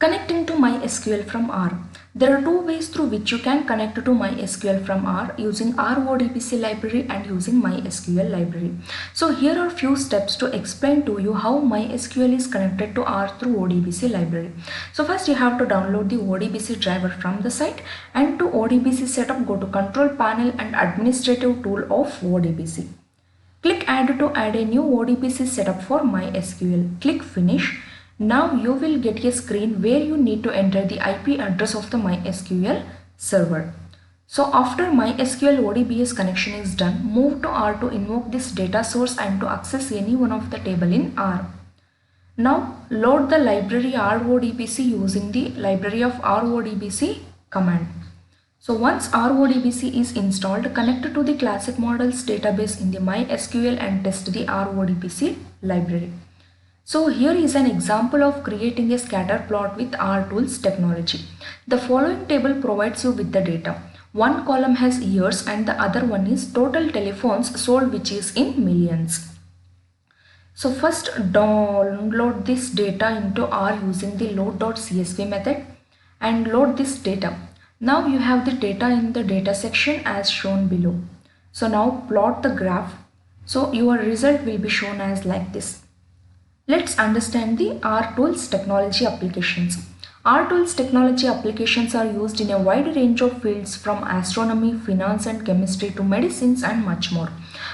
Connecting to MySQL from R. There are two ways through which you can connect to MySQL from R using RODBC library and using MySQL library. So here are few steps to explain to you how MySQL is connected to R through ODBC library. So first you have to download the ODBC driver from the site, and to ODBC setup go to control panel and administrative tool of ODBC. Click add to add a new ODBC setup for MySQL. Click finish. Now you will get a screen where you need to enter the IP address of the MySQL server. So after MySQL ODBS connection is done, move to R to invoke this data source and to access any one of the table in R. Now load the library RODBC using the library of RODBC command. So once RODBC is installed, connect to the classic models database in the MySQL and test the RODBC library. So here is an example of creating a scatter plot with RTools technology. The following table provides you with the data. One column has years and the other one is total telephones sold, which is in millions. So first download this data into R using the load.csv method and load this data. Now you have the data in the data section as shown below. So now plot the graph. So your result will be shown as like this. Let's understand the RTools technology applications. RTools technology applications are used in a wide range of fields from astronomy, finance and chemistry to medicines and much more.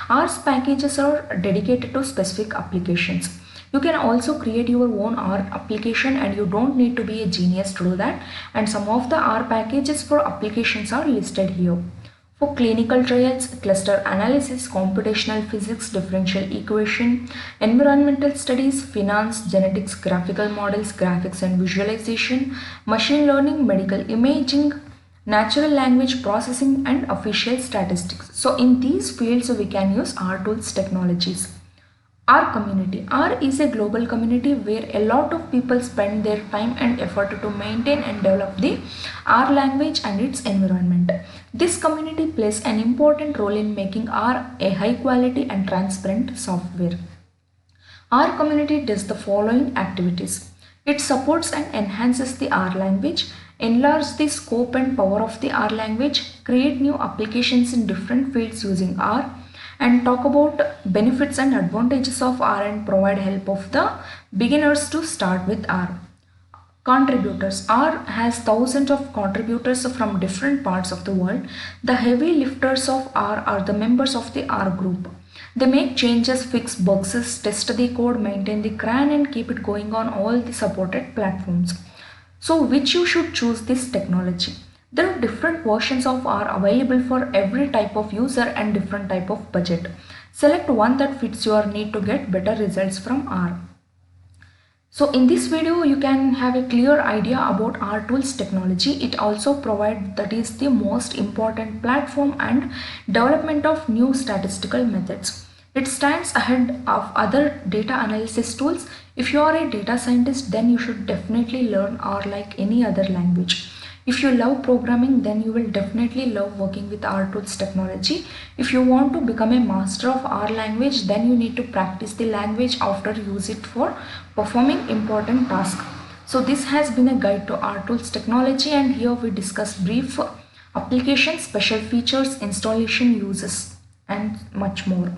R's packages are dedicated to specific applications. You can also create your own R application and you don't need to be a genius to do that. And some of the R packages for applications are listed here. For clinical trials, cluster analysis, computational physics, differential equation, environmental studies, finance, genetics, graphical models, graphics and visualization, machine learning, medical imaging, natural language processing and official statistics. So in these fields we can use RTools technologies. R community. R is a global community where a lot of people spend their time and effort to maintain and develop the R language and its environment. This community plays an important role in making R a high quality and transparent software. R community does the following activities. It supports and enhances the R language, enlarge the scope and power of the R language, create new applications in different fields using R, and talk about benefits and advantages of R and provide help of the beginners to start with R. Contributors. R has thousands of contributors from different parts of the world. The heavy lifters of R are the members of the R group. They make changes, fix bugs, test the code, maintain the CRAN and keep it going on all the supported platforms. So which you should choose this technology? There are different versions of R available for every type of user and different type of budget. Select one that fits your need to get better results from R. So in this video you can have a clear idea about RTools technology. It also provides that is the most important platform and development of new statistical methods. It stands ahead of other data analysis tools. If you are a data scientist, then you should definitely learn R like any other language. If you love programming, then you will definitely love working with RTools technology. If you want to become a master of R language, then you need to practice the language after use it for performing important tasks. So this has been a guide to RTools technology, and here we discuss brief applications, special features, installation uses and much more.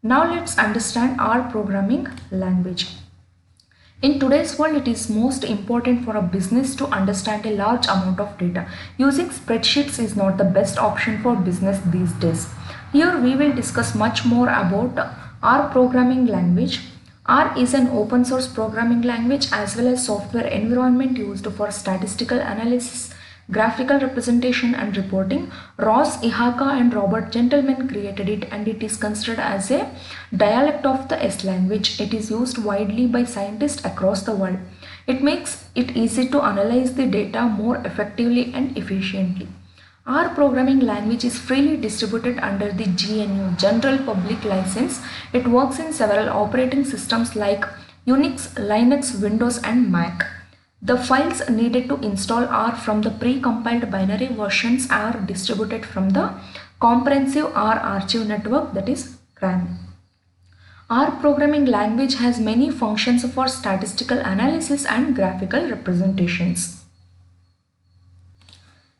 Now let's understand R programming language. In today's world, it is most important for a business to understand a large amount of data. Using spreadsheets is not the best option for business these days. Here we will discuss much more about R programming language. R is an open source programming language as well as software environment used for statistical analysis, graphical representation and reporting. Ross Ihaka and Robert Gentleman created it, and it is considered as a dialect of the S language. It is used widely by scientists across the world. It makes it easy to analyze the data more effectively and efficiently. R programming language is freely distributed under the GNU General Public License. It works in several operating systems like Unix, Linux, Windows and Mac. The files needed to install R from the pre-compiled binary versions are distributed from the Comprehensive R Archive Network, that is CRAN. R programming language has many functions for statistical analysis and graphical representations.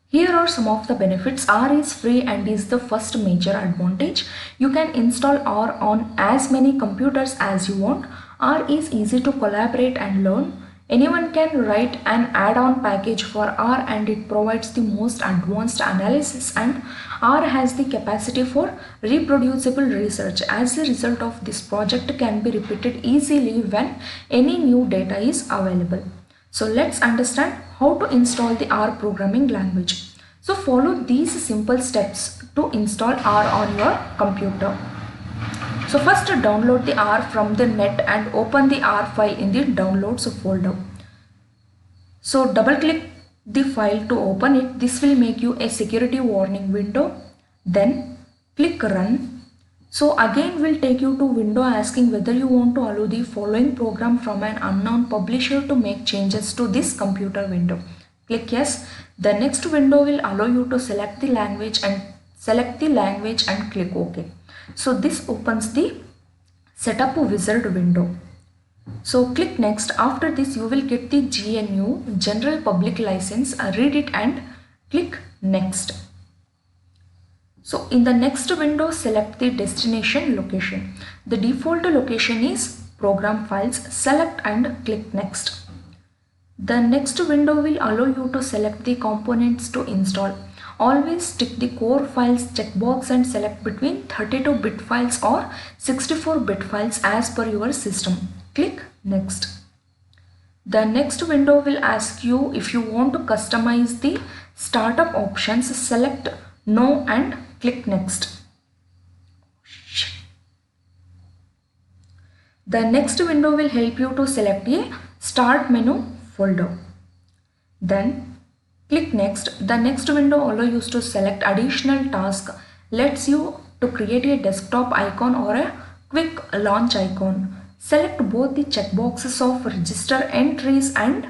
Here are some of the benefits. R is free and is the first major advantage. You can install R on as many computers as you want. R is easy to collaborate and learn. Anyone can write an add-on package for R and it provides the most advanced analysis, and R has the capacity for reproducible research. As a result of this, project can be repeated easily when any new data is available. So let's understand how to install the R programming language. So follow these simple steps to install R on your computer. So first download the R from the net and open the R file in the downloads folder. So double click the file to open it. This will make you a security warning window. Then click run. So again will take you to window asking whether you want to allow the following program from an unknown publisher to make changes to this computer window. Click yes. The next window will allow you to select the language and click OK. So this opens the setup wizard window. So click next. After this you will get the GNU General Public License. Read it and click next. So in the next window select the destination location. The default location is program files. Select and click next. The next window will allow you to select the components to install. Always tick the core files checkbox and select between 32-bit files or 64-bit files as per your system. Click next. The next window will ask you if you want to customize the startup options. Select no and click next. The next window will help you to select a start menu folder. Then click next. The next window allows you to select additional task. Lets you to create a desktop icon or a quick launch icon. Select both the checkboxes of register entries and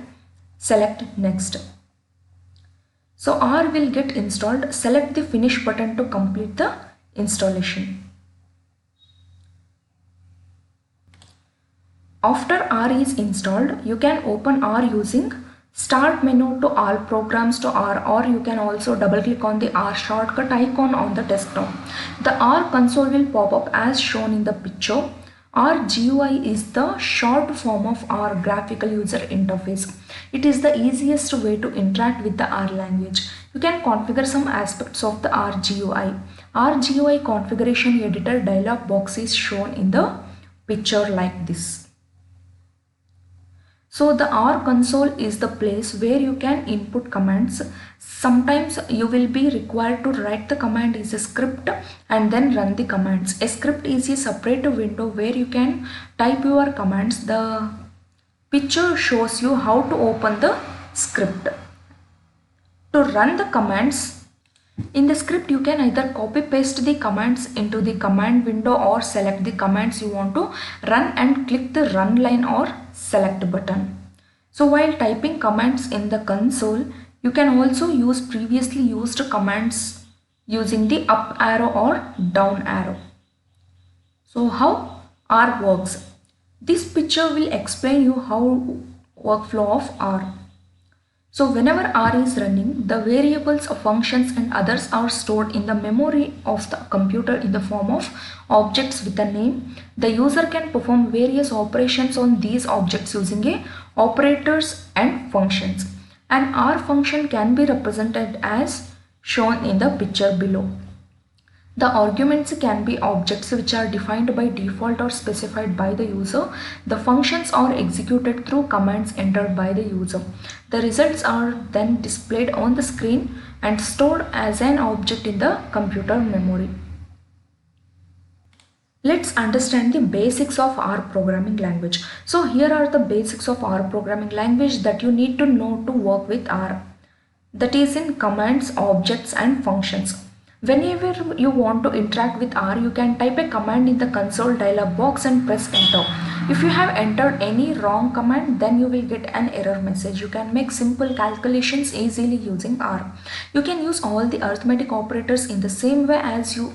select next. So R will get installed. Select the finish button to complete the installation. After R is installed, you can open R using Start menu to all programs to R, or you can also double click on the R shortcut icon on the desktop. The R console will pop up as shown in the picture. R GUI is the short form of R graphical user interface. It is the easiest way to interact with the R language. You can configure some aspects of the R GUI. R GUI configuration editor dialog box is shown in the picture like this. So the R console is the place where you can input commands. Sometimes you will be required to write the command as a script and then run the commands. A script is a separate window where you can type your commands. The picture shows you how to open the script. To run the commands, in the script you can either copy paste the commands into the command window or select the commands you want to run and click the run line or select button. So while typing commands in the console, you can also use previously used commands using the up arrow or down arrow. So how R works? This picture will explain you how workflow of R. So whenever R is running, the variables, functions and others are stored in the memory of the computer in the form of objects with a name. The user can perform various operations on these objects using operators and functions. An R function can be represented as shown in the picture below. The arguments can be objects which are defined by default or specified by the user. The functions are executed through commands entered by the user. The results are then displayed on the screen and stored as an object in the computer memory. Let's understand the basics of R programming language. So here are the basics of R programming language that you need to know to work with R. That is in commands, objects and functions. Whenever you want to interact with R, you can type a command in the console dialog box and press enter. If you have entered any wrong command, then you will get an error message. You can make simple calculations easily using R. You can use all the arithmetic operators in the same way as you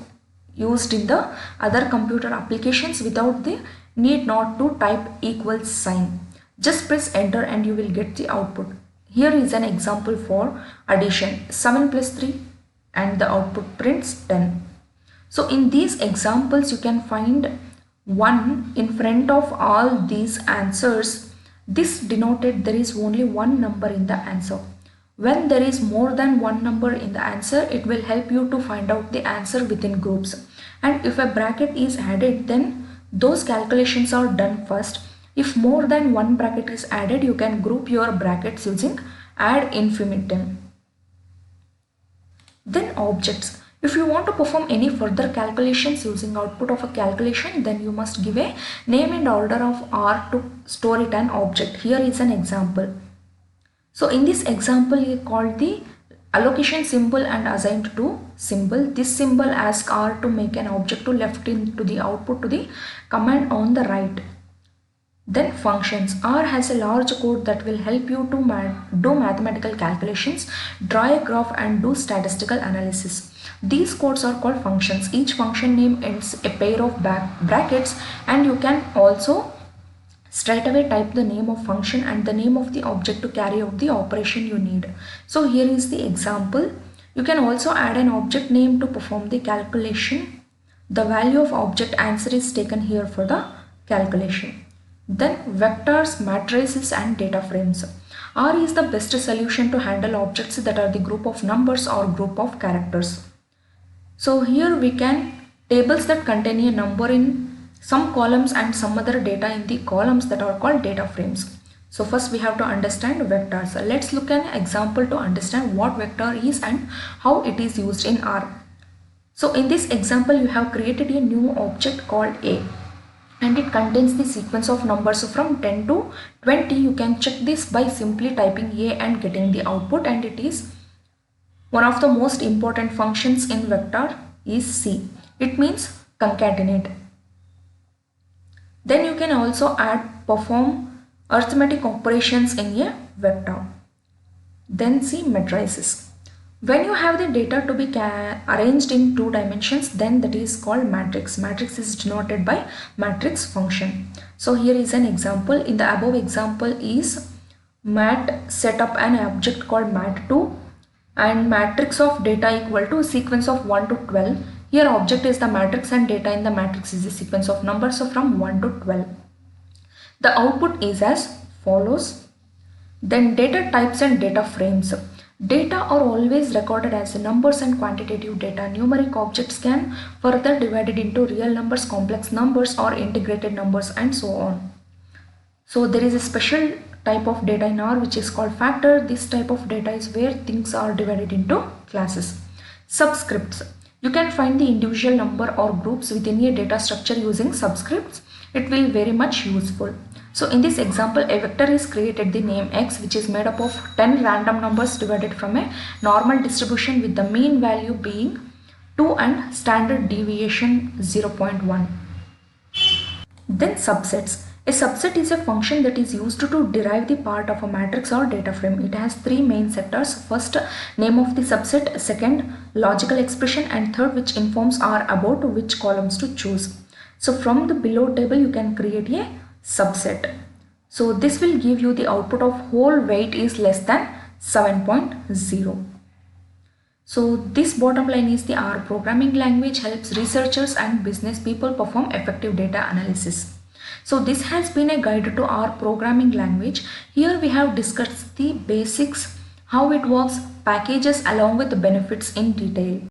used in the other computer applications without the need not to type equals sign. Just press enter and you will get the output. Here is an example for addition. 7 plus 3 and the output prints 10. So in these examples you can find 1 in front of all these answers. This denoted there is only one number in the answer. When there is more than one number in the answer, it will help you to find out the answer within groups. And if a bracket is added, then those calculations are done first. If more than one bracket is added, you can group your brackets using ad infinitum. Then objects. If you want to perform any further calculations using output of a calculation, then you must give a name and order of R to store it an object. Here is an example. So in this example, you called the allocation symbol and assigned to symbol. This symbol asks R to make an object to left into the output to the command on the right. Then functions. R has a large code that will help you to do mathematical calculations, draw a graph and do statistical analysis. These codes are called functions. Each function name ends a pair of brackets, and you can also straight away type the name of function and the name of the object to carry out the operation you need. So here is the example. You can also add an object name to perform the calculation. The value of object answer is taken here for the calculation. Then vectors, matrices and data frames. R is the best solution to handle objects that are the group of numbers or group of characters. So here we can tables that contain a number in some columns and some other data in the columns that are called data frames. So first we have to understand vectors. Let's look at an example to understand what vector is and how it is used in R. So in this example you have created a new object called A, and it contains the sequence of numbers from 10 to 20. You can check this by simply typing A and getting the output, and it is one of the most important functions in vector is C. It means concatenate. Then you can also perform arithmetic operations in a vector. Then see matrices. When you have the data to be arranged in 2 dimensions, then that is called matrix. Matrix is denoted by matrix function. So here is an example. In the above example is mat set up an object called mat2 and matrix of data equal to sequence of 1 to 12. Here object is the matrix and data in the matrix is the sequence of numbers from 1 to 12. The output is as follows. Then data types and data frames. Data are always recorded as numbers and quantitative data. Numeric objects can further divided into real numbers, complex numbers or integrated numbers and so on. So there is a special type of data in R which is called factor. This type of data is where things are divided into classes. Subscripts. You can find the individual number or groups within a data structure using subscripts. It will very much useful. So in this example, a vector is created the name x, which is made up of 10 random numbers divided from a normal distribution with the mean value being 2 and standard deviation 0.1. Then subsets. A subset is a function that is used to derive the part of a matrix or data frame. It has 3 main sectors. First, name of the subset. Second, logical expression. And third, which informs R about which columns to choose. So from the below table, you can create a subset. So this will give you the output of whole weight is less than 7.0. So this bottom line is the R programming language helps researchers and business people perform effective data analysis. So this has been a guide to R programming language. Here we have discussed the basics, how it works, packages along with the benefits in detail.